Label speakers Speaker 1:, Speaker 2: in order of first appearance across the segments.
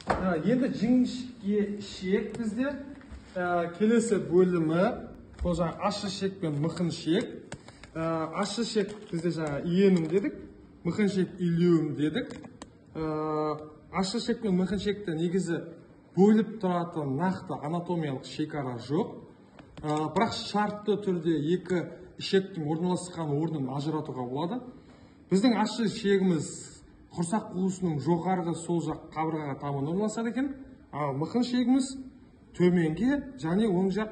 Speaker 1: Енді жіңішке ішек бізде келесі бөлімі ол жаңа ащы ішек пен мықын ішек. Ащы ішек бізде жаңа иенім дедік, мықын ішек илеуім дедік. Ащы ішек пен мықын ішекті негізі бөліп тұратын нақты анатомиялық шекара жоқ. Бірақ шартты түрде екі ішектің орналасқан орнын ажыратуға болады. Біздің ащы ішегіміз құрсақ қуысының жоғарғы сол жақ қабырғаға таман орналасады екен, ал мықын ішегіміз төменге және оң жақ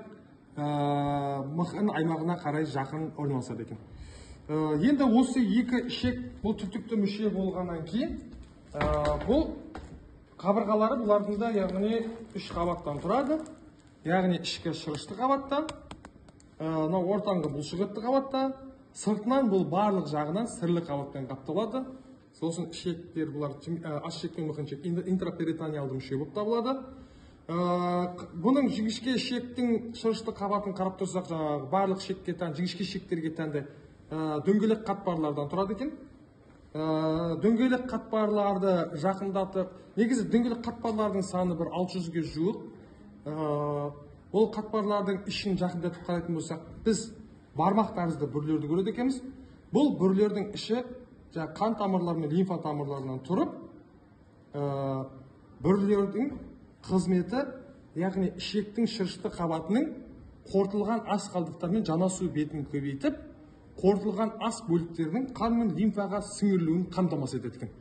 Speaker 1: мықын аймағына қарай жақын орналасады екен. Енді осы екі ішек бұл түтікті мүше болғаннан кейін бұл қабырғалары бұлардың да яғни үш қабаттан тұрады. Яғни ішкі шырышты қабаттан, ортаңғы бұлшықетті қабаттан, сыртынан бұл барлық жағынан сірлі қабаттан қапталады. Сосын ішектер бұлар ащы ішек пен мықын ішек интраперитониалды мүше болып табылады. Бұның жіңішке ішектің шырышты қабатын қарап тұрсақ, барлық ішекке тән, жіңішке ішектерге тәнді дөңгелек қатпарлардан тұрады екен. Дөңгелек қатпарларды жақындатып, негізі дөңгелек қатпарлардың саны бір 600-ге жуық. Ол қатпарлардың ішін жақындатып қарайтын болсақ, біз бармақ тәрізді бүрлерді көреді екенбіз. Бұл бүрлердің іші қан тамырлары мен лимфа тамырларынан тұрып, бүрлердің қызметі, яғни ішектің шырышты қабатының қорытылған ас қалдықтармен жанасу бетін көбейтіп, қорытылған ас бөліктерінің қан мен лимфаға сіңірілуін қамтамасыз етеді екен.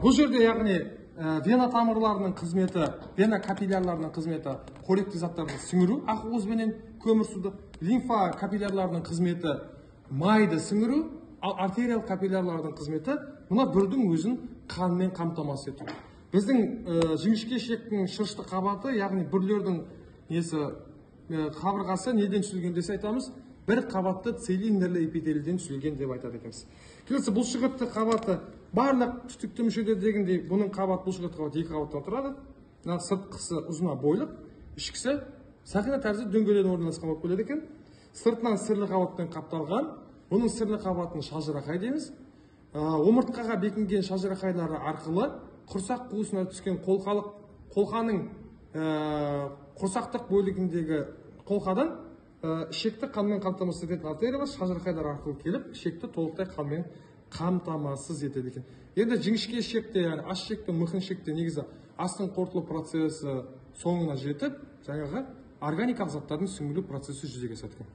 Speaker 1: Бұл жерде яғни вена тамырларының қызметі, вена капиллярларының қызметі қоректі заттарды сіңіру, ақуыз бенен көмір суды, лимфа капиллярларының қызметі майды сіңіру, ал артериал капиллярлардың қызметі мына бүрдің өзін қанмен қамтамасыз ету. Біздің жіңішке ішектің шырышты қабаты, яғни бүрлердің қабырғасы неден түзілген десе айтамыз, бір қабатты цилиндрлі эпителийден түзілген деп айтады екенбіз. Келесі бұлшықетті қабаты барлық түтікті мүшелер дегендей, бұның бұлшықетті қабаты екі қабаттан тұрады. Сыртқысы ұзына бойлық, ішкісі сақина тәрізді дөңгелек орналасқан болып келеді екен. Сыртынан сірлі қабатпен қапталған, бұның сірлі қабатын шажырақай дейміз. Омыртқаға бекінген шажырақайлары арқылы құрсақ қуысына түскен қолқаның құрсақтық бөлігіндегі қолқадан ішекті қанмен қамтамасыз ететін артериялар шажырақайлар арқылы келіп, ішекті толықтай қанмен қамтамасыз етеді екен. Енді жіңішке ішекте, яғни ащы ішек пен мықын ішекте негізі астың қорытылу процесі соңына жетіп, жаңағы органикалық заттардың сіңірілу процесі жүзеге асады екен.